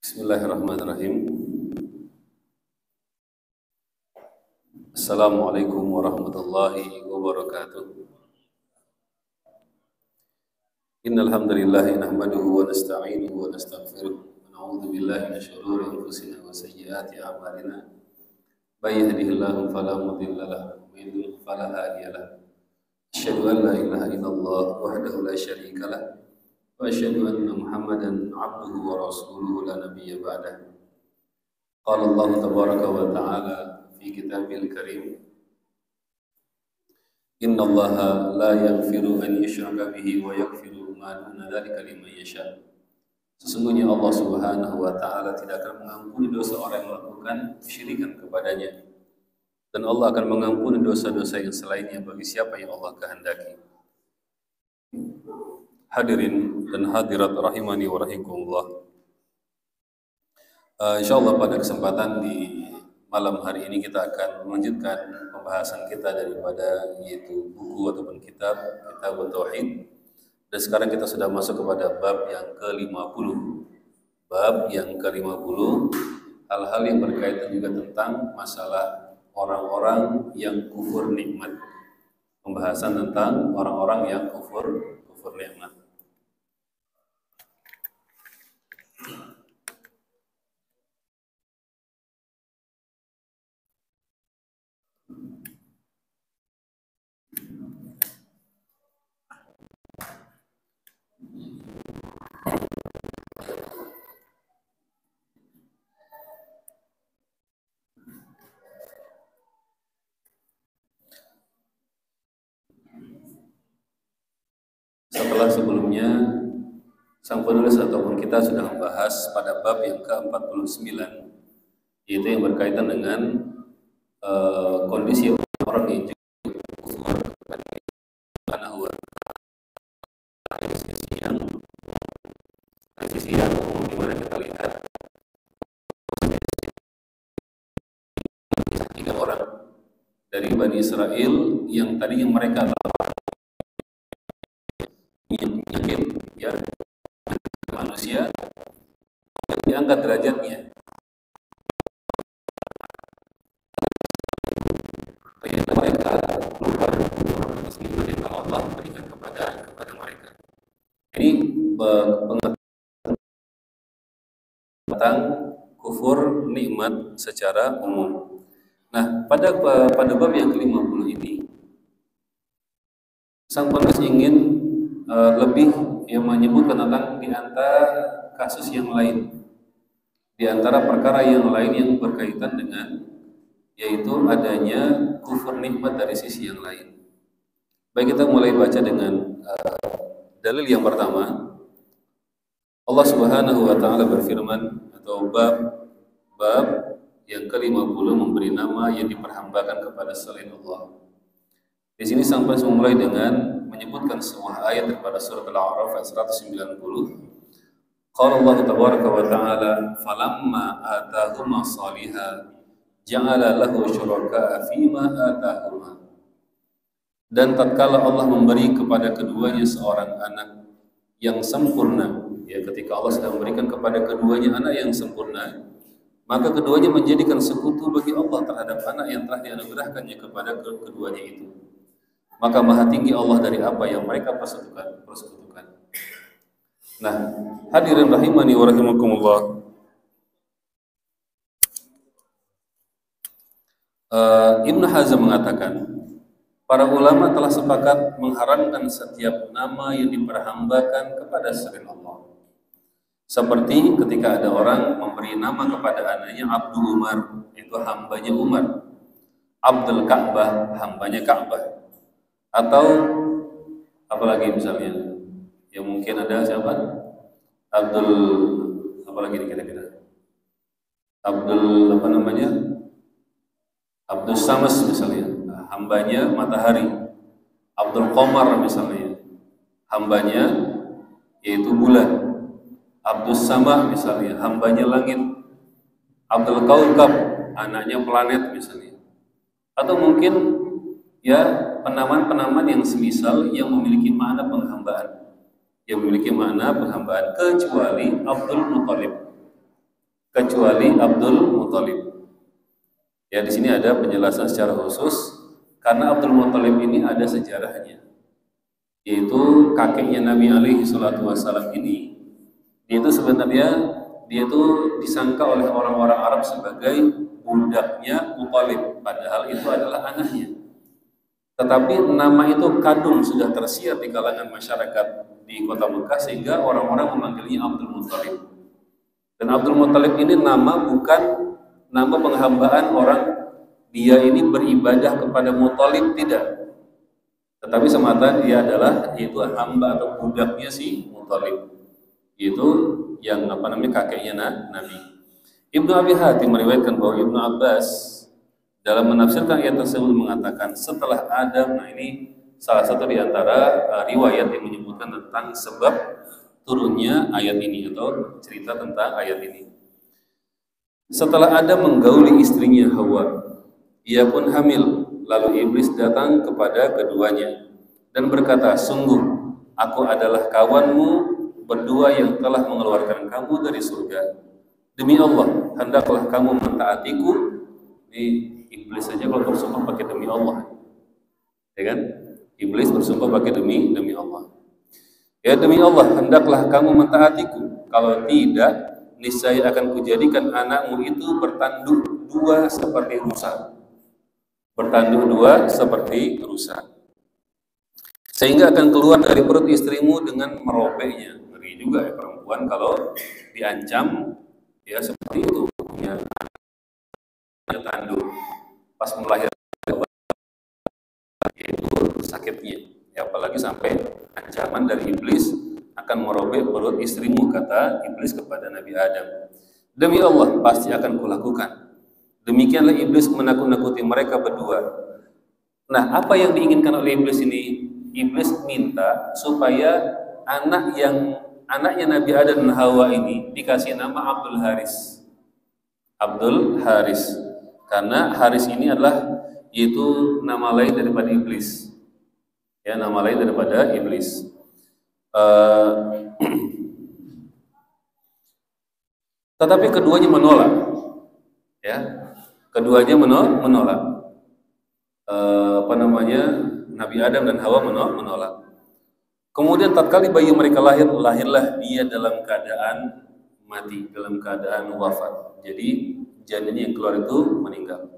Bismillahirrahmanirrahim. Assalamualaikum warahmatullahi wabarakatuh. Innal hamdalillah nahmaduhu wa nasta'inuhu wa nastaghfiruh wa na'udzu billahi min shururi anfusina wa sayyiati a'malina. May yahdihillahu fala mudilla lahu wa may yudlil fala hadiya lahu. Asyhadu an la ilaha illallah wahdahu la syarika lahu wa asyhadu anna Muhammadan 'abduhu wa rasuluhu la nabiyya ba'dahu. Qala Allah tabaraka wa ta'ala fi kitabil karim, Inna Allaha la yaghfiru an yushraka bihi wa yaghfiru ma duna dzalika liman yasha. Sesungguhnya Allah Subhanahu wa taala tidak akan mengampuni dosa orang yang melakukan kesyirikan kepadanya, dan Allah akan mengampuni dosa-dosa yang selainnya bagi siapa yang Allah kehendaki. Hadirin dan hadirat rahimani wa rahimakumullah. Insyaallah pada kesempatan di malam hari ini kita akan melanjutkan pembahasan kita daripada yaitu buku ataupun kitab Tauhid. Dan sekarang kita sudah masuk kepada bab yang ke-50. Bab yang ke-50, hal-hal yang berkaitan juga tentang masalah orang-orang yang kufur nikmat. Pembahasan tentang orang-orang yang kufur nikmat. Setelah sebelumnya sang penulis ataupun kita sudah membahas pada bab yang ke-49, yaitu yang berkaitan dengan kondisi orang yang kufur kepada Subhanahu wa ta'ala. Sisi yang di mana kita lihat tiga orang dari Bani Israel yang tadinya mereka ya manusia diangkat derajatnya, ternyata mereka keluar atas nikmat yang Allah berikan kepada mereka. Ini tentang kufur nikmat secara umum. Nah, pada bab yang ke-50 ini sang penulis ingin lebih yang menyebutkan tentang di antara kasus yang lain, di antara perkara yang lain yang berkaitan dengan yaitu adanya kufur nikmat dari sisi yang lain. Baik, kita mulai baca dengan dalil yang pertama. Allah Subhanahu wa taala berfirman, atau bab yang ke-50 memberi nama yang diperhambakan kepada selain Allah. Di sini sang penulis memulai dengan menyebutkan sebuah ayat daripada surat Al-A'raf ayat 190. Qala Allah tabaraka wa ta'ala, falamma atahuma salihah ja'ala lahu syuraka'a fima atahuma. Dan tatkala Allah memberi kepada keduanya seorang anak yang sempurna, ya, ketika Allah sudah memberikan kepada keduanya anak yang sempurna, maka keduanya menjadikan sekutu bagi Allah terhadap anak yang telah dianugerahkannya kepada keduanya itu. Maka maha tinggi Allah dari apa yang mereka persekutukan. Nah, hadirin rahimani wa rahimakumullah. Ibnu Hazm mengatakan, para ulama telah sepakat mengharamkan setiap nama yang diperhambakan kepada selain Allah. Seperti ketika ada orang memberi nama kepada anaknya Abdul Umar, itu hambanya Umar. Abdul Ka'bah, hambanya Ka'bah. Atau apalagi misalnya yang mungkin ada siapa? Abdul apalagi kira-kira? Abdul apa namanya? Abdul Samas misalnya, hambanya matahari. Abdul Qamar misalnya, hambanya yaitu bulan. Abdul Sama misalnya, hambanya langit. Abdul Kaukab, anaknya planet misalnya. Atau mungkin ya penamaan-penamaan yang semisal yang memiliki makna penghambaan, kecuali Abdul Muthalib. kecuali Abdul Muthalib. Ya, di sini ada penjelasan secara khusus karena Abdul Muthalib ini ada sejarahnya, yaitu kakeknya Nabi alaihi salatu wasallam ini, dia itu sebenarnya disangka oleh orang-orang Arab sebagai budaknya Muthalib, padahal itu adalah anaknya. Tetapi nama itu kadung sudah tersiar di kalangan masyarakat di kota Mekah sehingga orang-orang memanggilnya Abdul Muthalib. Dan Abdul Muthalib ini nama bukan nama penghambaan orang dia ini beribadah kepada Muthalib, tidak. Tetapi semata dia adalah yaitu hamba atau budaknya si Muthalib. Itu yang kakeknya Nabi. Ibnu Abi Hatim meriwayatkan bahwa Ibnu Abbas dalam menafsirkan ayat tersebut mengatakan setelah Adam, nah ini salah satu di antara riwayat yang menyebutkan tentang sebab turunnya ayat ini atau cerita tentang ayat ini. Setelah Adam menggauli istrinya Hawa, ia pun hamil, lalu iblis datang kepada keduanya dan berkata, sungguh aku adalah kawanmu berdua yang telah mengeluarkan kamu dari surga. Demi Allah, hendaklah kamu mentaatiku. Ini iblis saja kalau bersumpah pakai demi Allah, ya kan? Iblis bersumpah pakai demi Allah. Ya, demi Allah, hendaklah kamu mentaatiku. Kalau tidak, niscaya akan kujadikan anakmu itu bertanduk dua seperti rusa. Bertanduk dua seperti rusa. Sehingga akan keluar dari perut istrimu dengan merobeknya. Ngeri juga ya perempuan kalau diancam ya seperti itu, punya tanduk pas melahirkan itu sakitnya. Ya, apalagi sampai ancaman dari iblis akan merobek perut istrimu, kata iblis kepada Nabi Adam. Demi Allah, pasti akan kulakukan. Demikianlah iblis menakut-nakuti mereka berdua. Nah, apa yang diinginkan oleh iblis ini? Iblis minta supaya anaknya Nabi Adam dan Hawa ini dikasih nama Abdul Haris. Abdul Haris, karena Haris ini adalah itu nama lain daripada iblis. Ya, nama lain daripada iblis. Tetapi keduanya menolak. Ya, keduanya menolak. Nabi Adam dan Hawa menolak. Kemudian tatkala bayi mereka lahirlah dia dalam keadaan mati, dalam keadaan wafat. Jadi janinnya yang keluar itu meninggal.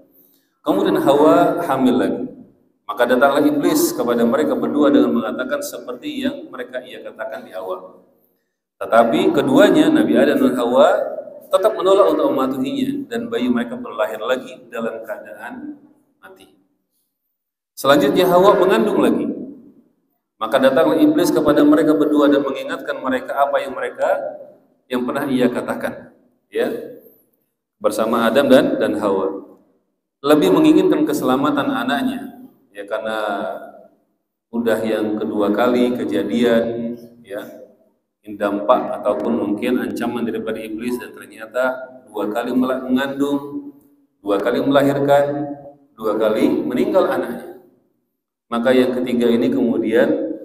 Kemudian Hawa hamil lagi. Maka datanglah iblis kepada mereka berdua dengan mengatakan seperti yang ia katakan di awal. Tetapi keduanya, Nabi Adam dan Hawa, tetap menolak untuk mematuhinya, dan bayi mereka berlahir lagi dalam keadaan mati. Selanjutnya Hawa mengandung lagi. Maka datanglah iblis kepada mereka berdua dan mengingatkan mereka apa yang pernah ia katakan, ya, bersama Adam dan Hawa. Lebih menginginkan keselamatan anaknya. Ya, karena udah yang kedua kali kejadian, ya, dampak ataupun mungkin ancaman daripada iblis, dan ternyata dua kali mengandung, dua kali melahirkan, dua kali meninggal anaknya. Maka yang ketiga ini kemudian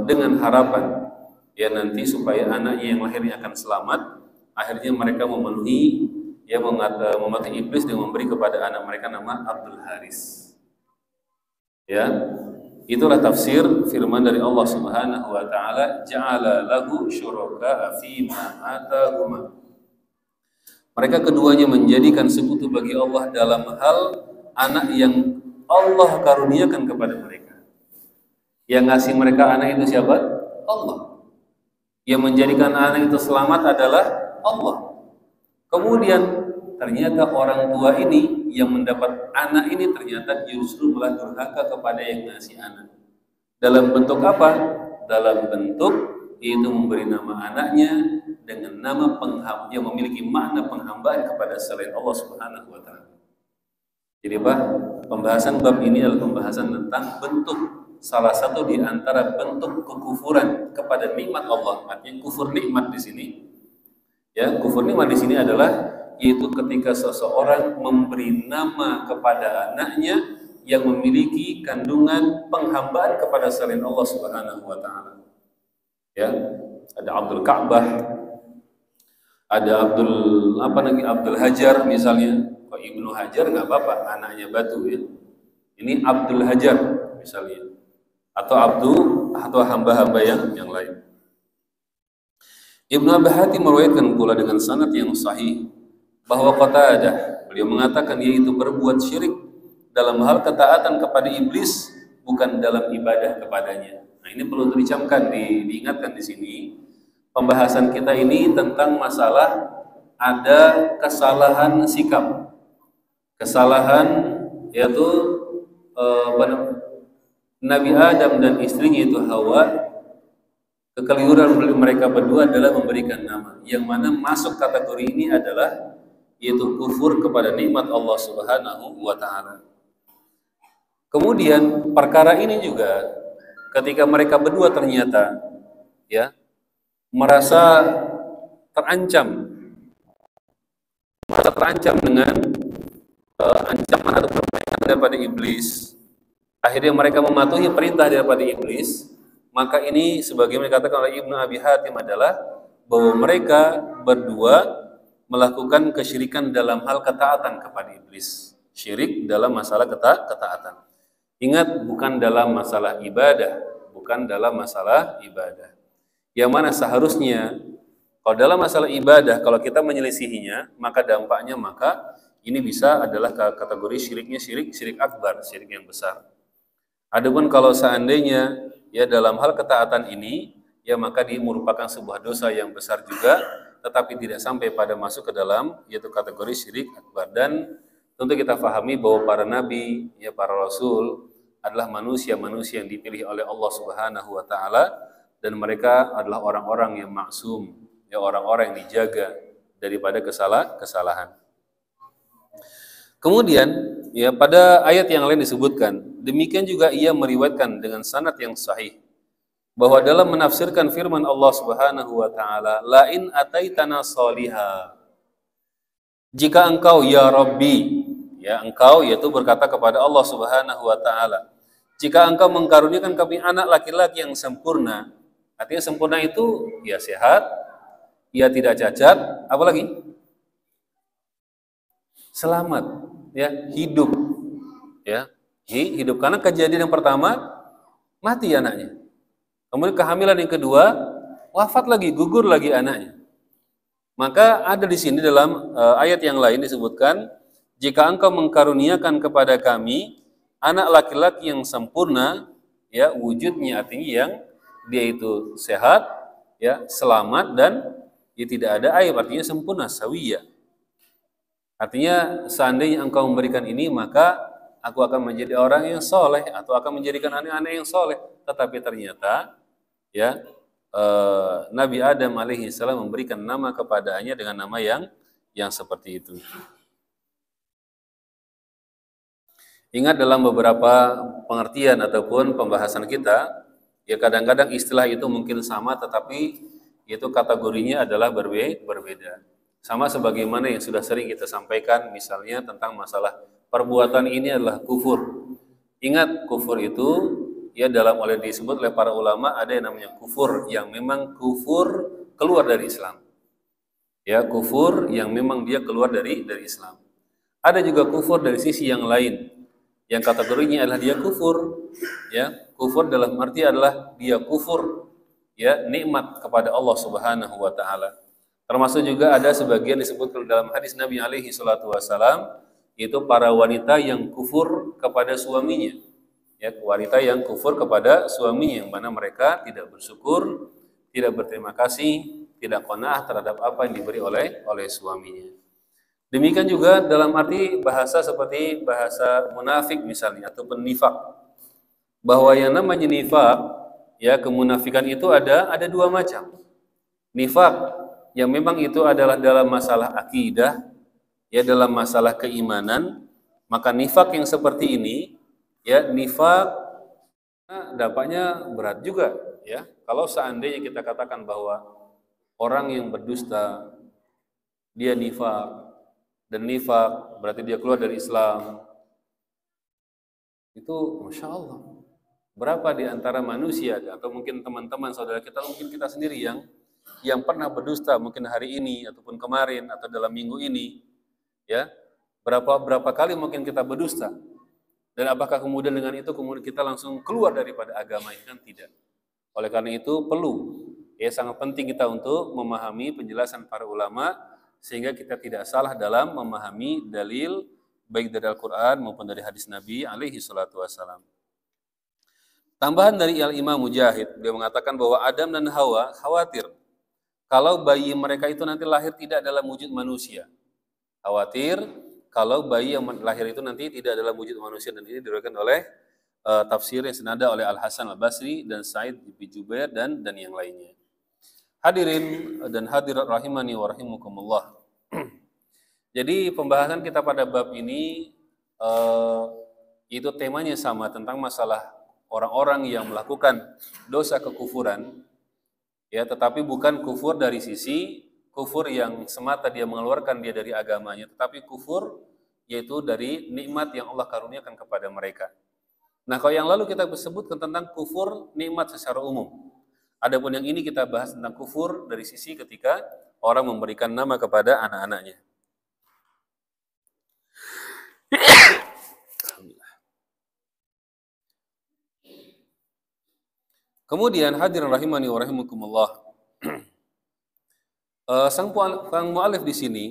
dengan harapan ya nanti supaya anaknya yang lahirnya akan selamat, akhirnya mereka memenuhi ya mematuhi iblis dengan memberi kepada anak mereka nama Abdul Haris. Ya, itulah tafsir firman dari Allah Subhanahu wa taala, ja'ala lahu syuraka fi ma atahuma. Mereka keduanya menjadikan sekutu bagi Allah dalam hal anak yang Allah karuniakan kepada mereka. Yang ngasih mereka anak itu siapa? Allah. Yang menjadikan anak itu selamat adalah Allah. Kemudian ternyata orang tua ini yang mendapat anak ini ternyata justru malah durhaka kepada yang ngasih anak. Dalam bentuk apa? Dalam bentuk itu memberi nama anaknya dengan nama yang memiliki makna penghambaan kepada selain Allah Subhanahu wa taala. Jadi Pak, pembahasan bab ini adalah pembahasan tentang bentuk, salah satu di antara bentuk kekufuran kepada nikmat Allah. Artinya kufur nikmat di sini. Ya, kufur nikmat di sini adalah yaitu ketika seseorang memberi nama kepada anaknya yang memiliki kandungan penghambaan kepada selain Allah Subhanahu wa taala. Ya, ada Abdul Ka'bah, Ada Abdul Hajar misalnya. Kok Ibnu Hajar nggak apa-apa, anaknya Batu ya. Ini Abdul Hajar misalnya. Atau hamba-hamba yang lain. Ibnu Abi Hatim meriwayatkan pula dengan sanad yang sahih bahwa Qatadah beliau mengatakan yaitu berbuat syirik dalam hal ketaatan kepada iblis bukan dalam ibadah kepadanya. Nah, ini perlu dicamkan, diingatkan di sini. Pembahasan kita ini tentang masalah ada kesalahan sikap. Kesalahan yaitu Nabi Adam dan istrinya itu Hawa, kekeliruan mereka berdua adalah memberikan nama. Yang mana masuk kategori ini adalah yaitu kufur kepada nikmat Allah Subhanahu wa taala. Kemudian perkara ini juga ketika mereka berdua ternyata ya merasa terancam dengan ancaman atau permainan daripada iblis, akhirnya mereka mematuhi perintah daripada iblis. Maka ini sebagaimana dikatakan oleh Ibnu Abi Hatim adalah bahwa mereka berdua melakukan kesyirikan dalam hal ketaatan kepada iblis. Syirik dalam masalah ketaatan. Ingat, bukan dalam masalah ibadah, bukan dalam masalah ibadah. Yang mana seharusnya kalau dalam masalah ibadah, kalau kita menyelisihinya, maka dampaknya ini bisa adalah kategori syiriknya syirik akbar, syirik yang besar. Adapun kalau seandainya ya dalam hal ketaatan ini, ya maka dia merupakan sebuah dosa yang besar juga, tetapi tidak sampai pada masuk ke dalam yaitu kategori syirik akbar. Dan tentu kita fahami bahwa para nabi, ya para rasul adalah manusia-manusia yang dipilih oleh Allah Subhanahu wa taala, dan mereka adalah orang-orang yang maksum, ya orang-orang yang dijaga daripada kesalahan. Kemudian ya pada ayat yang lain disebutkan, demikian juga ia meriwayatkan dengan sanad yang sahih bahwa dalam menafsirkan firman Allah Subhanahu wa taala, la in ataitana sholiha, jika engkau ya Rabbi, ya engkau yaitu berkata kepada Allah Subhanahu wa taala, jika engkau mengkaruniakan kami anak laki-laki yang sempurna, artinya sempurna itu ya sehat, ia tidak cacat, apalagi selamat, ya hidup, ya hidup. Karena kejadian yang pertama mati anaknya, kemudian kehamilan yang kedua wafat lagi, gugur lagi anaknya. Maka ada di sini dalam ayat yang lain disebutkan, jika engkau mengkaruniakan kepada kami anak laki-laki yang sempurna, ya wujudnya artinya yang dia itu sehat, ya selamat dan dia tidak ada aib, artinya sempurna, sawiyah. Artinya seandainya engkau memberikan ini, maka aku akan menjadi orang yang soleh atau akan menjadikan anak-anak yang soleh. Tetapi ternyata ya Nabi Adam alaihi salam memberikan nama kepadanya dengan nama yang seperti itu. Ingat dalam beberapa pengertian ataupun pembahasan kita, ya kadang-kadang istilah itu mungkin sama tetapi itu kategorinya adalah berbeda. Sama sebagaimana yang sudah sering kita sampaikan misalnya tentang masalah perbuatan ini adalah kufur. Ingat, kufur itu ya dalam oleh disebut oleh para ulama ada yang namanya kufur yang memang kufur keluar dari Islam. Ya, kufur yang memang dia keluar dari Islam. Ada juga kufur dari sisi yang lain, yang kategorinya adalah dia kufur, ya kufur dalam arti adalah dia kufur ya nikmat kepada Allah Subhanahu wa taala. Termasuk juga ada sebagian disebutkan dalam hadis Nabi alaihi salatu wasalam, yaitu para wanita yang kufur kepada suaminya, ya wanita yang kufur kepada suaminya, yang mana mereka tidak bersyukur, tidak berterima kasih, tidak qanaah terhadap apa yang diberi oleh suaminya. Demikian juga dalam arti bahasa seperti bahasa munafik misalnya ataupun nifak, bahwa yang namanya nifak ya kemunafikan itu ada dua macam. Nifak yang memang itu adalah dalam masalah akidah, ya dalam masalah keimanan, maka nifak yang seperti ini ya nifak dampaknya berat juga ya. Kalau seandainya kita katakan bahwa orang yang berdusta dia nifak, dan nifak berarti dia keluar dari Islam, itu Masya Allah berapa di antara manusia atau mungkin teman-teman saudara kita, mungkin kita sendiri yang yang pernah berdusta mungkin hari ini ataupun kemarin atau dalam minggu ini, ya, berapa kali mungkin kita berdusta, dan apakah kemudian dengan itu kemudian kita langsung keluar daripada agama ini? Kan tidak. Oleh karena itu perlu, ya, sangat penting kita untuk memahami penjelasan para ulama sehingga kita tidak salah dalam memahami dalil baik dari Al-Quran maupun dari hadis Nabi alaihi salatu wassalam. Tambahan dari Al-Imam Mujahid, dia mengatakan bahwa Adam dan Hawa khawatir kalau bayi mereka itu nanti lahir tidak dalam wujud manusia. Khawatir kalau bayi yang lahir itu nanti tidak dalam wujud manusia, dan ini diriwayatkan oleh tafsir yang senada oleh Al-Hasan Al-Basri dan Sa'id bin Jubair dan yang lainnya. Hadirin dan hadirat rahimani wa rahimukumullah. Jadi pembahasan kita pada bab ini itu temanya sama, tentang masalah orang-orang yang melakukan dosa kekufuran, ya, tetapi bukan kufur dari sisi kufur yang semata dia mengeluarkan dia dari agamanya, tetapi kufur yaitu dari nikmat yang Allah karuniakan kepada mereka. Nah, kalau yang lalu kita sebutkan tentang kufur nikmat secara umum. Adapun yang ini kita bahas tentang kufur dari sisi ketika orang memberikan nama kepada anak-anaknya. Kemudian hadirin rahimani wa rahimakumullah. Sang mu'alif di sini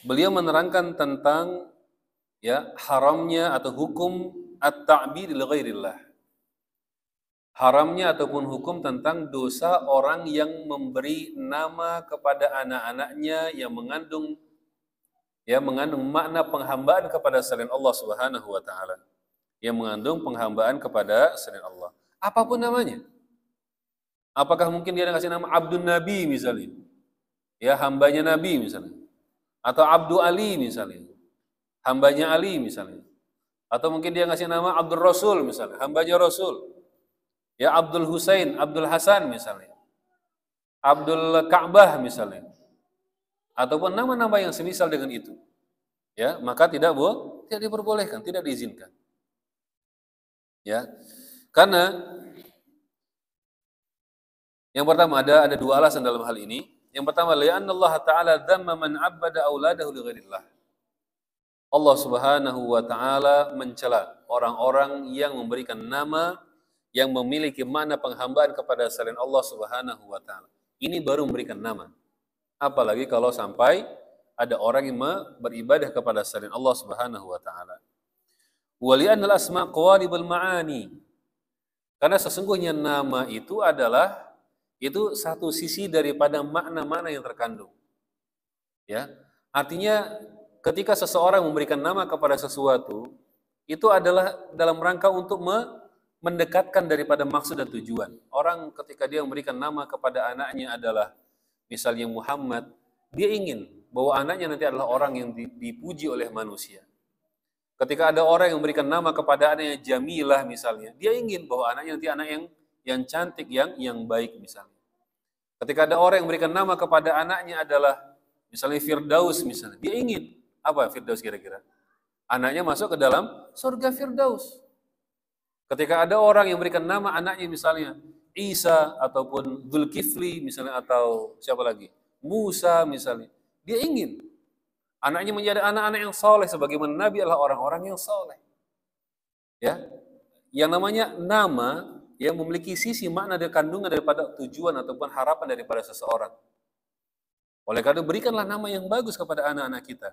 beliau menerangkan tentang, ya, haramnya atau hukum at-ta'bid li ghairillah. Haramnya ataupun hukum tentang dosa orang yang memberi nama kepada anak-anaknya yang mengandung makna penghambaan kepada selain Allah Subhanahu wa taala. Yang mengandung penghambaan kepada selain Allah. Apapun namanya. Apakah mungkin dia kasih nama Abdun Nabi misalnya? Ya, hambanya Nabi misalnya. Atau Abdul Ali misalnya. Hambanya Ali misalnya. Atau mungkin dia ngasih nama Abdul Rasul misalnya, hambanya Rasul. Ya, Abdul Husain, Abdul Hasan misalnya. Abdul Ka'bah misalnya. Ataupun nama-nama yang semisal dengan itu. Ya, maka tidak diperbolehkan, tidak diizinkan. Ya. Karena yang pertama ada dua alasan dalam hal ini. Yang pertama, li'anna Allah Ta'ala dzamma man 'abbada auladahu li ghairillah. Allah Subhanahu wa taala mencela orang-orang yang memberikan nama yang memiliki makna penghambaan kepada selain Allah Subhanahu wa taala. Ini baru memberikan nama. Apalagi kalau sampai ada orang yang beribadah kepada selain Allah Subhanahu wa taala. Wa li'anna al-asma' qawalibul ma'ani. Karena sesungguhnya nama itu adalah satu sisi daripada makna-makna yang terkandung. Ya. Artinya ketika seseorang memberikan nama kepada sesuatu, itu adalah dalam rangka untuk mendekatkan daripada maksud dan tujuan. Orang ketika dia memberikan nama kepada anaknya adalah misalnya Muhammad, dia ingin bahwa anaknya nanti adalah orang yang dipuji oleh manusia. Ketika ada orang yang memberikan nama kepada anaknya Jamilah misalnya, dia ingin bahwa anaknya nanti anak yang cantik, yang baik misalnya. Ketika ada orang yang memberikan nama kepada anaknya adalah misalnya Firdaus misalnya, dia ingin apa Firdaus kira-kira? Anaknya masuk ke dalam surga Firdaus. Ketika ada orang yang memberikan nama anaknya misalnya Isa ataupun Dzulkifli misalnya, atau siapa lagi? Musa misalnya, dia ingin anaknya menjadi anak-anak yang soleh, sebagaimana Nabi adalah orang-orang yang soleh. Ya, yang namanya nama yang memiliki sisi makna dan kandungan daripada tujuan ataupun harapan daripada seseorang. Oleh karena itu berikanlah nama yang bagus kepada anak-anak kita.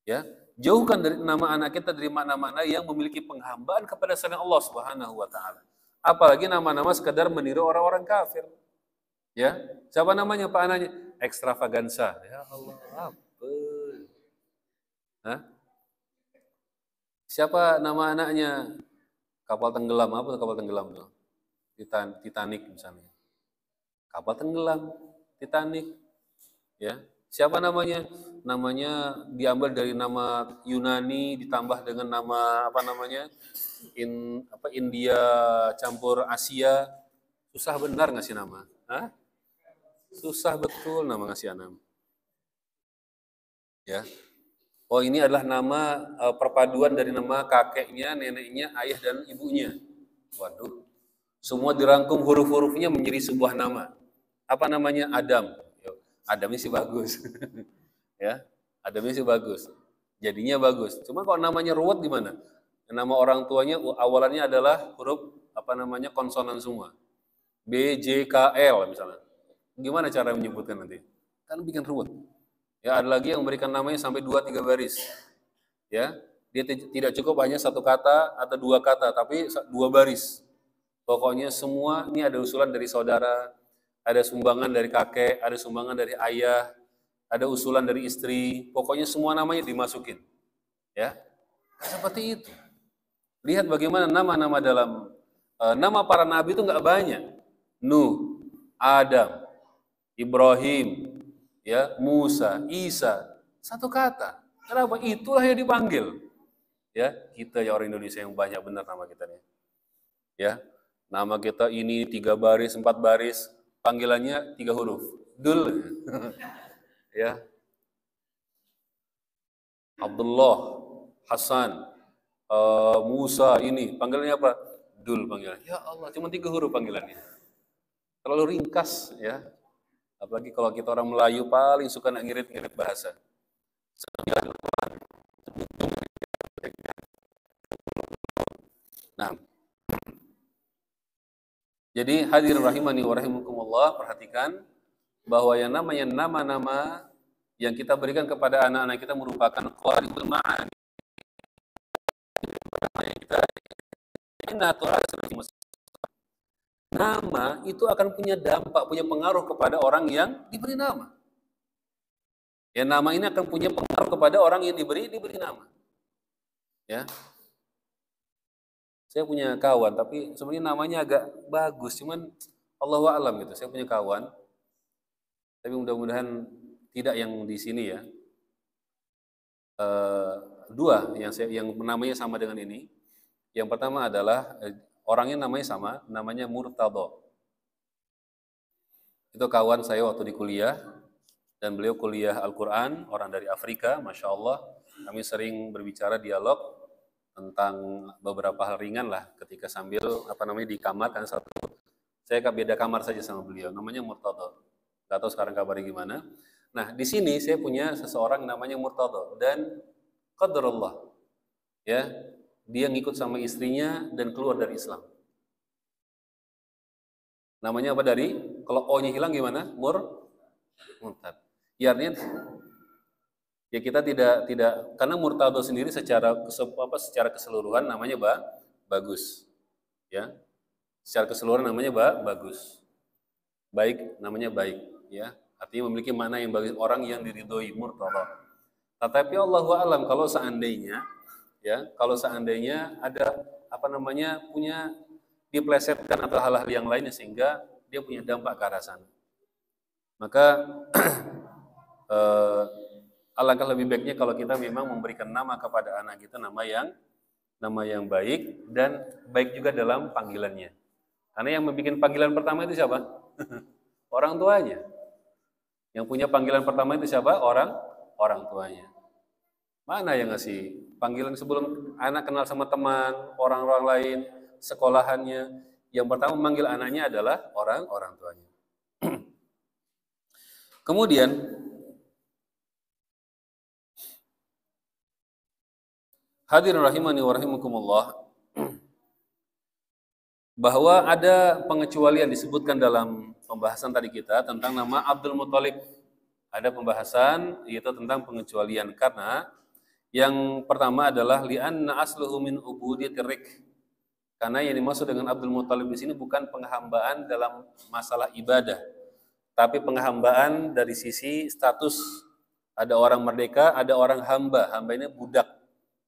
Ya, jauhkan dari nama anak kita dari makna-makna yang memiliki penghambaan kepada selain Allah Subhanahu wa taala. Apalagi nama-nama sekedar meniru orang-orang kafir. Ya, siapa namanya Pak anaknya? Ekstravaganza. Ya Allah, apa? Hah? Siapa nama anaknya? Kapal tenggelam, apa kapal tenggelam tuh? Titanic misalnya. Kapal tenggelam, Titanic. Ya. Siapa namanya? Namanya diambil dari nama Yunani ditambah dengan nama apa namanya? India campur Asia. Susah benar ngasih nama. Hah? Susah betul nama ngasih nama. Ya. Oh, ini adalah nama perpaduan dari nama kakeknya, neneknya, ayah dan ibunya. Waduh. Semua dirangkum huruf-hurufnya menjadi sebuah nama. Apa namanya? Adam. Adamnya sih bagus. Ya, Adamnya sih bagus. Jadinya bagus. Cuma kalau namanya ruwet gimana? Nama orang tuanya awalannya adalah huruf apa namanya? Konsonan semua. B, J, K, L misalnya. Gimana cara menyebutkan nanti? Kan bikin ruwet. Ya, ada lagi yang memberikan namanya sampai 2-3 baris. Ya, dia tidak cukup hanya satu kata atau dua kata, tapi 2 baris. Pokoknya semua ini ada usulan dari saudara, ada sumbangan dari kakek, ada sumbangan dari ayah, ada usulan dari istri. Pokoknya semua namanya dimasukin. Ya, seperti itu. Lihat bagaimana nama-nama dalam nama para nabi itu nggak banyak. Nuh, Adam, Ibrahim, ya, Musa, Isa, satu kata. Kenapa? Itulah yang dipanggil. Ya, kita ya orang Indonesia yang banyak benar nama kita nih. Ya, nama kita ini 3 baris, 4 baris, panggilannya 3 huruf. Dul. Ya, Abdullah, Hasan, Musa ini panggilannya apa? Dul panggilannya. Ya Allah, cuma 3 huruf panggilannya. Terlalu ringkas ya. Apalagi kalau kita orang Melayu paling suka nak ngirit-ngirit bahasa. Nah, jadi hadirin rahimani wa rahimakumullah, perhatikan bahwa yang namanya nama-nama yang kita berikan kepada anak-anak kita merupakan qaribul ma'ani. Nama itu akan punya dampak, punya pengaruh kepada orang yang diberi nama. Ya, nama ini akan punya pengaruh kepada orang yang diberi nama. Ya. Saya punya kawan, tapi sebenarnya namanya agak bagus, cuman Allahu a'lam gitu. Saya punya kawan, tapi mudah-mudahan tidak yang di sini ya. Dua yang namanya sama dengan ini. Yang pertama adalah orangnya namanya sama, namanya Murtado. Itu kawan saya waktu di kuliah, dan beliau kuliah Al-Quran, orang dari Afrika, Masya Allah. Kami sering berbicara dialog tentang beberapa hal ringan lah, ketika sambil di kamar kan satu. Saya beda kamar saja sama beliau, namanya Murtado. Gak tahu sekarang kabarnya gimana. Nah, di sini saya punya seseorang namanya Murtado, dan qadarullah, ya, dia ngikut sama istrinya dan keluar dari Islam. Namanya apa dari? Kalau O-nya hilang gimana? Murtad. Ya, artinya ya kita tidak karena murtado sendiri secara keseluruhan namanya bagus. Ya. Secara keseluruhan namanya bagus. Baik namanya baik, ya. Artinya memiliki makna yang bagi orang yang diridhoi, murtado. Tetapi Allahu a'lam kalau seandainya ada punya diplesetkan atau hal-hal yang lainnya sehingga dia punya dampak ke arah sana. Maka alangkah lebih baiknya kalau kita memang memberikan nama kepada anak kita nama yang baik dan baik juga dalam panggilannya. Karena yang membuat panggilan pertama itu siapa? Orang tuanya. Yang punya panggilan pertama itu siapa? Orang tuanya. Mana yang ngasih panggilan sebelum anak kenal sama teman, orang-orang lain, sekolahannya. Yang pertama memanggil anaknya adalah orang tuanya. Kemudian hadirin rahimani wa rahimakumullah, bahwa ada pengecualian disebutkan dalam pembahasan tadi kita tentang nama Abdul Muthalib. Ada pembahasan yaitu tentang pengecualian, karena yang pertama adalah li'anna asluhu min ubudiyatir rik. Karena yang dimaksud dengan Abdul Muthalib di sini bukan penghambaan dalam masalah ibadah, tapi penghambaan dari sisi status. Ada orang merdeka, ada orang hamba. Hamba ini budak,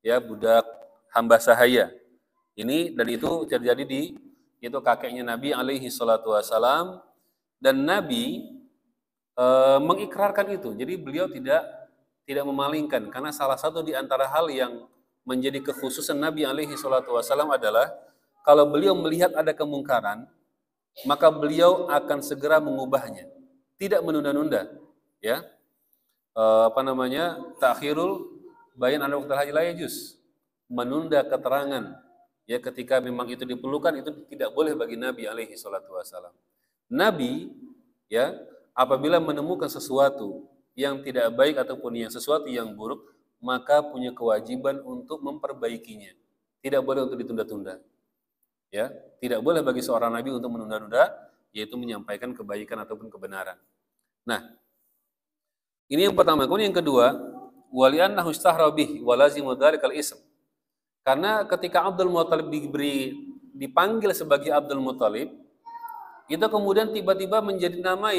ya, budak hamba sahaya. Ini dan itu terjadi itu kakeknya Nabi alaihi salatu wasalam, dan Nabi mengikrarkan itu. Jadi beliau tidak memalingkan, karena salah satu di antara hal yang menjadi kekhususan Nabi alaihi salatu wasalam adalah kalau beliau melihat ada kemungkaran, maka beliau akan segera mengubahnya, tidak menunda-nunda, ya. Takhirul bayan an waqtil haji la yajuz, menunda keterangan, ya, ketika memang itu diperlukan, itu tidak boleh bagi Nabi alaihi salatu wasalam. Nabi, ya, apabila menemukan sesuatu yang tidak baik ataupun yang sesuatu yang buruk, maka punya kewajiban untuk memperbaikinya. Tidak boleh untuk ditunda-tunda. Ya, tidak boleh bagi seorang nabi untuk menunda-nunda, yaitu menyampaikan kebaikan ataupun kebenaran. Nah, ini yang pertama. Kemudian yang kedua, wali'annahu istahra bih wa lazimu dzalikal ism. Karena ketika Abdul Muthalib dipanggil sebagai Abdul Muthalib, itu kemudian tiba-tiba menjadi nama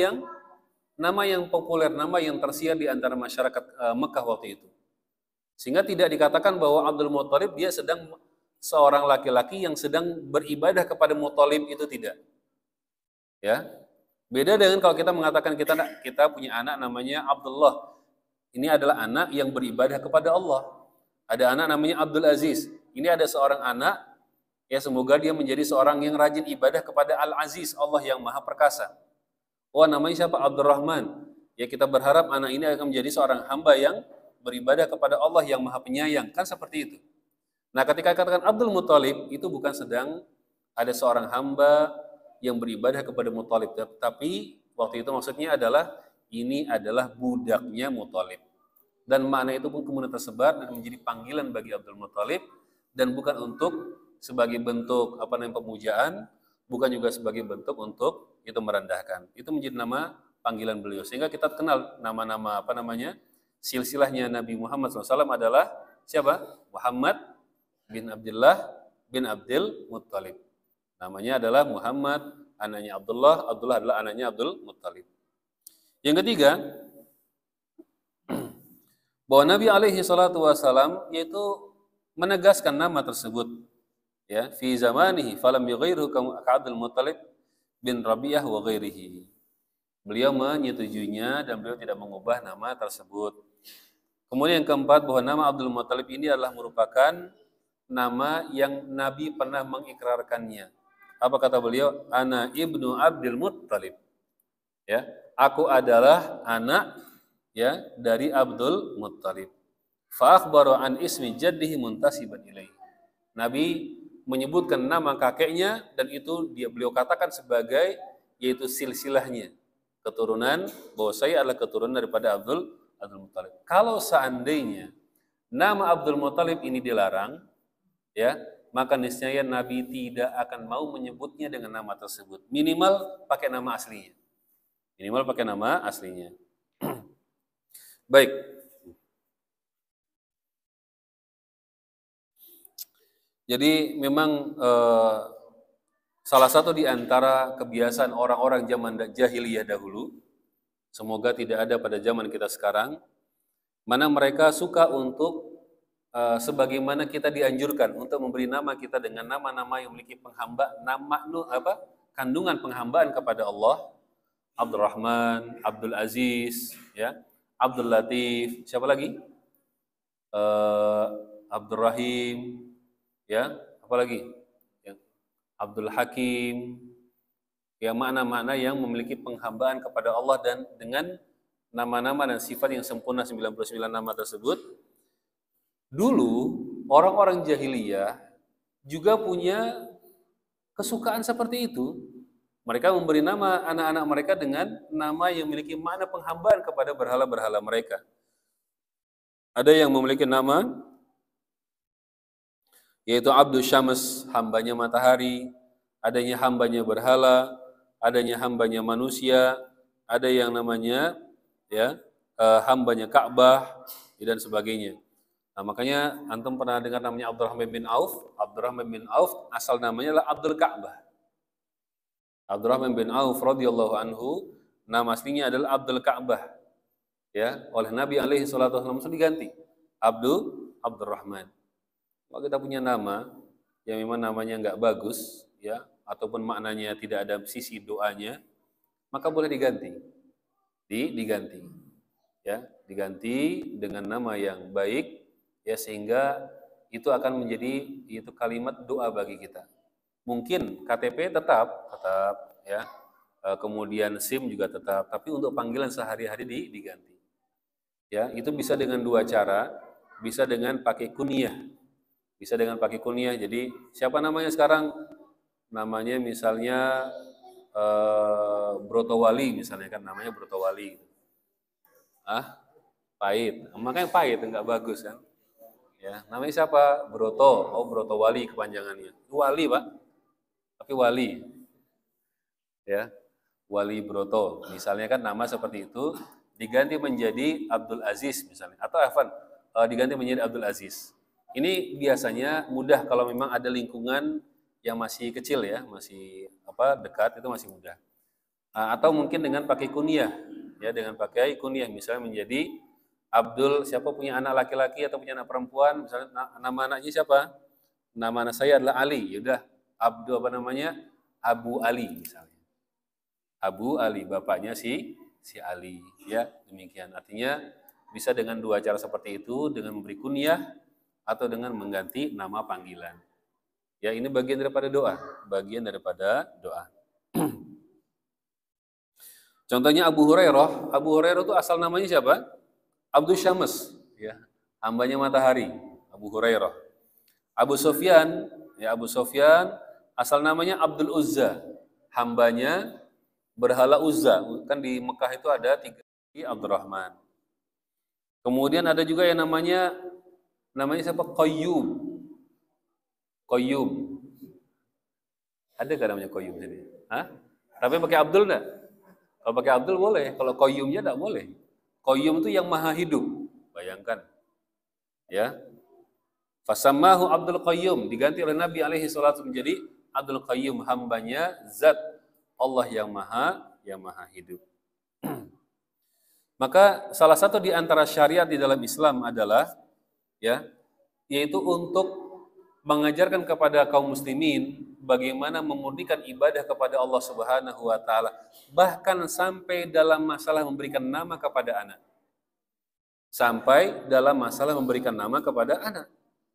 yang populer, nama yang tersiar di antara masyarakat Mekah waktu itu. Sehingga tidak dikatakan bahwa Abdul Muthalib dia sedang seorang laki-laki yang sedang beribadah kepada Muthalib, itu tidak. Ya. Beda dengan kalau kita mengatakan kita punya anak namanya Abdullah. Ini adalah anak yang beribadah kepada Allah. Ada anak namanya Abdul Aziz. Ini ada seorang anak, ya semoga dia menjadi seorang yang rajin ibadah kepada Al-Aziz, Allah yang Maha Perkasa. Oh, namanya siapa? Abdurrahman. Ya, kita berharap anak ini akan menjadi seorang hamba yang beribadah kepada Allah yang Maha Penyayang. Kan seperti itu. Nah, ketika katakan Abdul Muthalib, itu bukan sedang ada seorang hamba yang beribadah kepada Muthalib, tapi waktu itu maksudnya adalah ini adalah budaknya Muthalib. Dan makna itu pun kemudian tersebar dan menjadi panggilan bagi Abdul Muthalib, dan bukan untuk sebagai bentuk pemujaan, bukan juga sebagai bentuk untuk itu merendahkan. Itu menjadi nama panggilan beliau. Sehingga kita kenal nama-nama silsilahnya Nabi Muhammad SAW adalah siapa? Muhammad bin Abdullah bin Abdul Muttalib. Namanya adalah Muhammad, anaknya Abdullah, Abdullah adalah anaknya Abdul Muttalib. Yang ketiga, bahwa Nabi alaihi salatu wasalam yaitu menegaskan nama tersebut, ya, fi zamanihi falam yughayyiru ka Abdul Muttalib bin Rabi'ah wa ghairihi. Beliau menyetujuinya dan beliau tidak mengubah nama tersebut. Kemudian yang keempat, bahwa nama Abdul Muttalib ini adalah merupakan nama yang Nabi pernah mengikrarkannya. Apa kata beliau? Ana ibnu Abdul Muttalib. Ya, aku adalah anak, ya, dari Abdul Muttalib. Fa akhbaru an ismi jaddihi muntasiban ilaihi. Nabi menyebutkan nama kakeknya, dan itu beliau katakan sebagai yaitu silsilahnya, keturunan, bahwa saya adalah keturunan daripada Abdul Muttalib. Kalau seandainya nama Abdul Muttalib ini dilarang, ya, maka niscaya Nabi tidak akan mau menyebutnya dengan nama tersebut. Minimal pakai nama aslinya. Minimal pakai nama aslinya. Baik. Jadi memang salah satu di antara kebiasaan orang-orang zaman jahiliyah dahulu, semoga tidak ada pada zaman kita sekarang, mana mereka suka untuk sebagaimana kita dianjurkan untuk memberi nama kita dengan nama-nama yang memiliki kandungan penghambaan kepada Allah. Abdurrahman, Abdul Aziz, ya, Abdul Latif, siapa lagi? Abdul Rahim, ya, apa lagi? Ya, Abdul Hakim, ya, makna-makna yang memiliki penghambaan kepada Allah, dan dengan nama-nama dan sifat yang sempurna 99 nama tersebut. Dulu orang-orang jahiliyah juga punya kesukaan seperti itu. Mereka memberi nama anak-anak mereka dengan nama yang memiliki makna penghambaan kepada berhala-berhala mereka. Ada yang memiliki nama yaitu Abdul Syams, hambanya matahari, adanya hambanya berhala, adanya hambanya manusia, ada yang namanya, ya, hambanya Ka'bah, dan sebagainya. Nah, makanya antum pernah dengar namanya Abdurrahman bin Auf. Abdurrahman bin Auf asal namanya adalah Abdul Ka'bah. Abdurrahman bin Auf radhiyallahu anhu, nama aslinya adalah Abdul Ka'bah. Ya, oleh Nabi alaihi salatu wasallam diganti Abdurrahman. Kalau kita punya nama yang memang namanya enggak bagus, ya, ataupun maknanya tidak ada sisi doanya, maka boleh diganti. Diganti. Ya, diganti dengan nama yang baik, ya, sehingga itu akan menjadi itu kalimat doa bagi kita. Mungkin KTP tetap, ya, kemudian SIM juga tetap, tapi untuk panggilan sehari-hari diganti. Ya, itu bisa dengan dua cara, bisa dengan pakai kunyah. Jadi siapa namanya sekarang? Namanya misalnya Brotowali misalnya kan namanya Brotowali. Pahit. Makanya pahit enggak bagus kan. Ya, namanya siapa? Broto. Oh, Brotowali kepanjangannya. Wali, Pak. Tapi wali. Ya. Wali Broto. Misalnya kan nama seperti itu diganti menjadi Abdul Aziz misalnya atau Evan diganti menjadi Abdul Aziz. Ini biasanya mudah kalau memang ada lingkungan yang masih kecil ya, masih dekat itu masih mudah. Atau mungkin dengan pakai kunyah, ya dengan pakai kunyah misalnya menjadi Abdul, siapa punya anak laki-laki atau punya anak perempuan, misalnya nama anaknya siapa? Nama anak saya adalah Ali, yaudah Abdul Abu Ali misalnya. Abu Ali, bapaknya si Ali, ya demikian. Artinya bisa dengan dua cara seperti itu, dengan memberi kunyah atau dengan mengganti nama panggilan. Ya ini bagian daripada doa, Contohnya Abu Hurairah itu asal namanya siapa? Abdul Syams, ya, hambanya matahari, Abu Hurairah. Abu Sofyan asal namanya Abdul Uzza, hambanya berhala Uzza. Kan di Mekah itu ada 3 Abdurrahman. Kemudian ada juga yang namanya siapa? Qayyum. Ada gak namanya Qayyum sini? Tapi pakai Abdul enggak? Kalau pakai Abdul boleh, kalau Qayyumnya enggak boleh. Qayyum itu yang maha hidup. Bayangkan. Ya. Fasammahu Abdul Qayyum, diganti oleh Nabi alaihi salatu menjadi Abdul Qayyum, hambanya zat Allah yang maha hidup. Maka salah satu di antara syariat di dalam Islam adalah yaitu untuk mengajarkan kepada kaum muslimin bagaimana memurnikan ibadah kepada Allah Subhanahu wa taala, bahkan sampai dalam masalah memberikan nama kepada anak.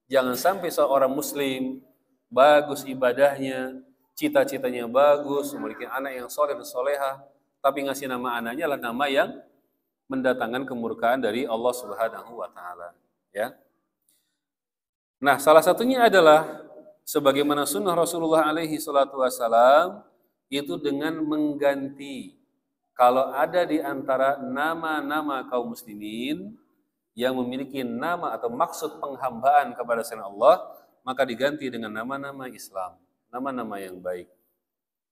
Jangan sampai seorang muslim bagus ibadahnya, cita-citanya bagus, memiliki anak yang soleh dan soleha, tapi ngasih nama anaknya adalah nama yang mendatangkan kemurkaan dari Allah Subhanahu wa taala, ya. Nah, salah satunya adalah sebagaimana sunnah Rasulullah alaihi salatu wassalam itu dengan mengganti kalau ada di antara nama-nama kaum muslimin yang memiliki nama atau maksud penghambaan kepada selain Allah, maka diganti dengan nama-nama Islam, nama-nama yang baik.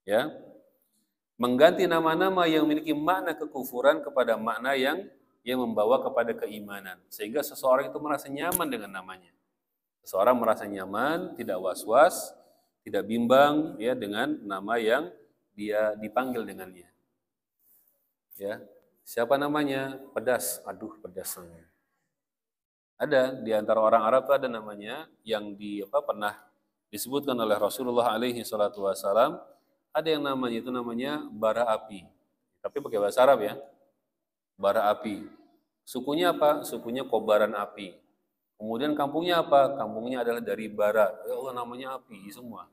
Ya. Mengganti nama-nama yang memiliki makna kekufuran kepada makna yang membawa kepada keimanan, sehingga seseorang itu merasa nyaman dengan namanya. Seseorang merasa nyaman, tidak was-was, tidak bimbang ya dengan nama yang dia dipanggil dengannya. Ya. Siapa namanya? Pedas. Aduh, pedas. Ada di antara orang Arab itu ada namanya yang pernah disebutkan oleh Rasulullah alaihi salatu wasalam, ada yang namanya bara api. Tapi pakai bahasa Arab ya. Bara api. Sukunya apa? Sukunya kobaran api. Kemudian kampungnya apa? Kampungnya adalah dari bara. Ya Allah, namanya api semua.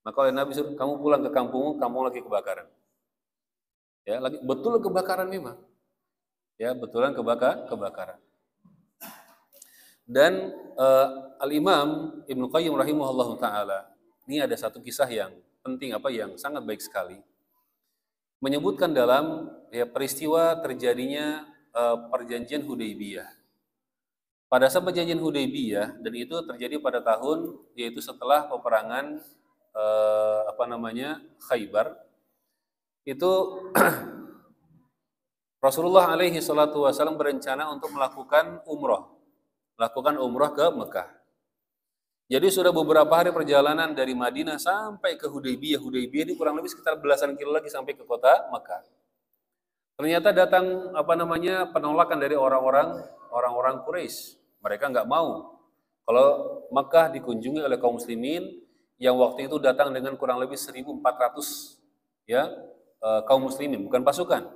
Maka oleh Nabi suruh kamu pulang ke kampungmu, kampung lagi kebakaran. Ya, betul kebakaran memang. Ya, betulan kebakaran. Dan Al-Imam Ibnu Qayyim rahimahullahu taala, ini ada satu kisah yang penting yang sangat baik sekali. Menyebutkan dalam peristiwa terjadinya perjanjian Hudaybiyah. Pada saat perjanjian Hudaybiyah, dan itu terjadi pada tahun yaitu setelah peperangan Khaybar, itu Rasulullah alaihi salatu wasallam berencana untuk melakukan umroh ke Mekah. Jadi sudah beberapa hari perjalanan dari Madinah sampai ke Hudaybiyah. Hudaybiyah ini kurang lebih sekitar belasan kilo lagi sampai ke kota Mekah. Ternyata datang penolakan dari orang-orang Quraisy. Mereka nggak mau kalau Mekah dikunjungi oleh kaum muslimin yang waktu itu datang dengan kurang lebih 1.400 kaum muslimin, bukan pasukan.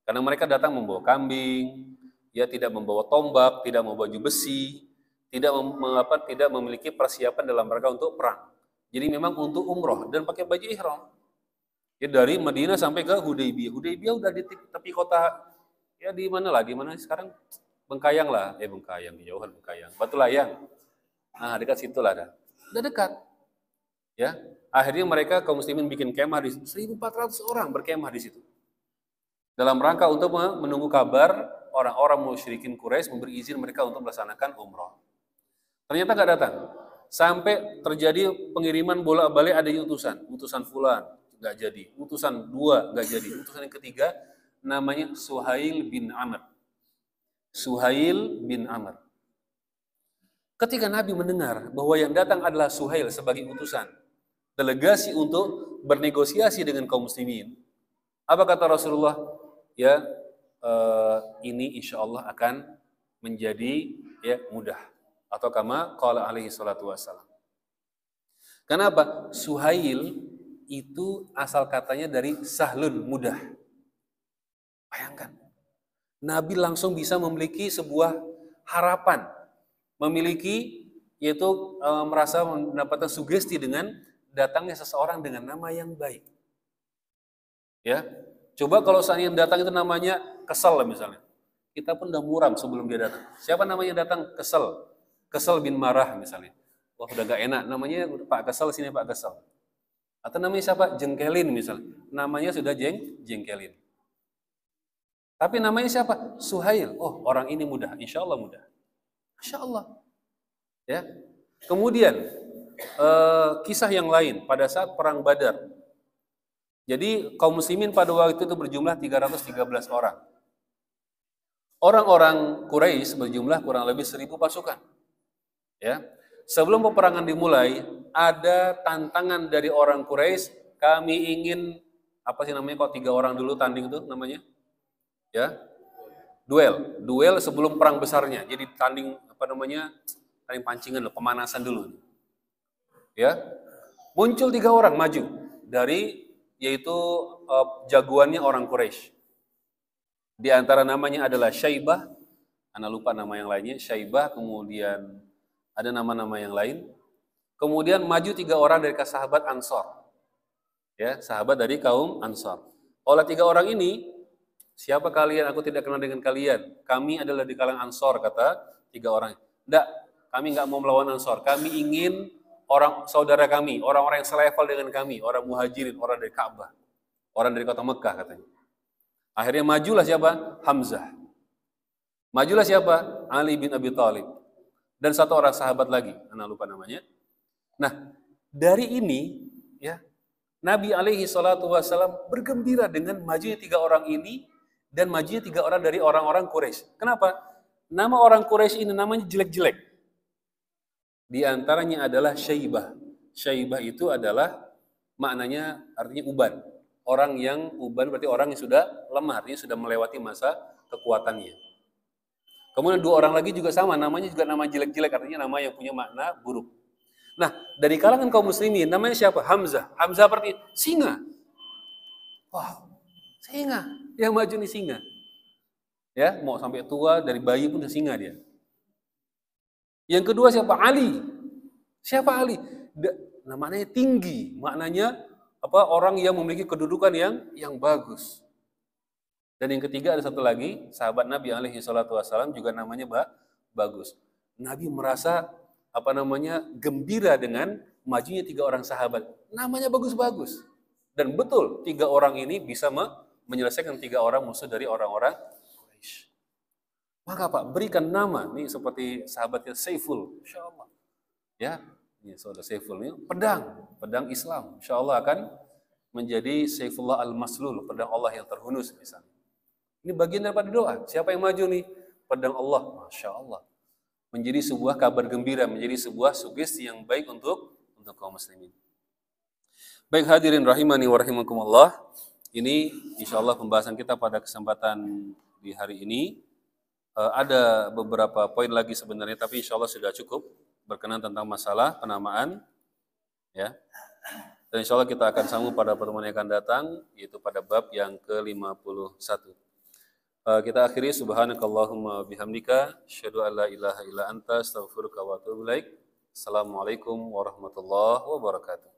Karena mereka datang membawa kambing, tidak membawa tombak, tidak membawa baju besi, tidak memiliki persiapan dalam rangka untuk perang. Jadi memang untuk umroh dan pakai baju ihram. Dari Madinah sampai ke Hudaybiyah. Hudaybiyah udah di tepi kota, di mana sekarang Bengkayang lah, Bengkayang, di jauhan Bengkayang, Batu Layang. Nah, dekat situ lah dah. Udah dekat. Ya, akhirnya mereka kaum muslimin bikin kemah di situ. 1.400 orang berkemah di situ. Dalam rangka untuk menunggu kabar orang-orang musyrikin Quraisy memberi izin mereka untuk melaksanakan umroh. Ternyata nggak datang. Sampai terjadi pengiriman bolak-balik, ada utusan fulan nggak jadi, utusan dua nggak jadi, utusan yang ketiga namanya Suhail bin Amr. Suhail bin Amr. Ketika Nabi mendengar bahwa yang datang adalah Suhail sebagai utusan delegasi untuk bernegosiasi dengan kaum muslimin, apa kata Rasulullah? Ya, ini insya Allah akan menjadi ya mudah. Atau kama qala alaihi salatu wassalam. Kenapa? Suhail itu asal katanya dari sahlun, mudah. Bayangkan. Nabi langsung bisa memiliki sebuah harapan. Memiliki, yaitu merasa mendapatkan sugesti dengan datangnya seseorang dengan nama yang baik. Ya, coba kalau seandainya datang itu namanya Kesel misalnya. Kita pun udah muram sebelum dia datang. Siapa namanya datang? Kesel. Kesel bin Marah misalnya. Wah udah gak enak, namanya Pak Kesel, sini Pak Kesel. Atau namanya siapa? Jengkelin misalnya. Namanya sudah jengkelin. Tapi namanya siapa? Suhail. Oh orang ini mudah, insya Allah mudah. Masya Allah. Ya. Kemudian kisah yang lain pada saat perang Badar. Jadi kaum muslimin pada waktu itu berjumlah 313 orang. Orang-orang Quraisy berjumlah kurang lebih 1.000 pasukan. Ya. Sebelum peperangan dimulai, ada tantangan dari orang Quraisy, kami ingin apa sih namanya, kok 3 orang dulu tanding itu namanya? Ya. Duel sebelum perang besarnya. Jadi tanding apa namanya? Tanding pancingan loh, pemanasan dulu. Ya. Muncul 3 orang maju dari yaitu jagoannya orang Quraisy. Di antara namanya adalah Syaibah, Anda lupa nama yang lainnya, Syaibah, kemudian ada nama-nama yang lain. Kemudian maju 3 orang dari sahabat Ansor. Ya, sahabat dari kaum Ansor. Oleh 3 orang ini, siapa kalian? Aku tidak kenal dengan kalian. Kami adalah di kalangan Ansor, kata 3 orang. Tidak, kami nggak mau melawan Ansor. Kami ingin orang saudara kami, orang-orang yang selevel dengan kami, orang Muhajirin, orang dari Ka'bah, orang dari kota Mekah katanya. Akhirnya majulah siapa? Hamzah. Majulah siapa? Ali bin Abi Thalib. Dan 1 orang sahabat lagi, Anda lupa namanya. Nah, dari ini ya, Nabi alaihi salatu wassalam bergembira dengan majunya 3 orang ini dan majunya 3 orang dari orang-orang Quraisy. Kenapa? Nama orang Quraisy ini namanya jelek-jelek. Di antaranya adalah Syaibah. Syaibah itu adalah maknanya artinya uban. Orang yang uban berarti orang yang sudah lemah, artinya sudah melewati masa kekuatannya. Kemudian 2 orang lagi juga sama, namanya juga nama jelek-jelek, artinya nama yang punya makna buruk. Nah, dari kalangan kaum muslimin, namanya siapa? Hamzah. Hamzah berarti singa. Wow, singa. Yang maju nih singa. Ya, mau sampai tua, dari bayi pun singa dia. Yang kedua siapa? Ali. Siapa Ali? Namanya tinggi, maknanya orang yang memiliki kedudukan yang bagus. Dan yang ketiga ada 1 lagi, sahabat Nabi alaihi salatu wassalam juga namanya bagus. Nabi merasa gembira dengan majunya 3 orang sahabat. Namanya bagus-bagus. Dan betul 3 orang ini bisa menyelesaikan 3 orang musuh dari orang-orang Quraisy. Maka Pak, berikan nama nih seperti sahabatnya Saiful, insyaallah. Ya, ini saudara Saiful ini pedang Islam. Insyaallah akan menjadi Saifullah al-Maslul, pedang Allah yang terhunus misalnya. Ini bagian daripada doa. Siapa yang maju nih? Pedang Allah, Masya Allah. Menjadi sebuah kabar gembira, menjadi sebuah sugesti yang baik untuk kaum muslimin. Baik hadirin rahimani wa rahimakumullah. Ini insya Allah pembahasan kita pada kesempatan di hari ini. Ada beberapa poin lagi sebenarnya, tapi insya Allah sudah cukup berkenan tentang masalah penamaan. Ya. Dan insya Allah kita akan sambung pada pertemuan yang akan datang, yaitu pada bab yang ke-51. Kita akhiri subhanakallahumma bihamdika asyhadu an la ilaha illa anta astaghfiruka wa atubu ilaik. Assalamualaikum warahmatullahi wabarakatuh.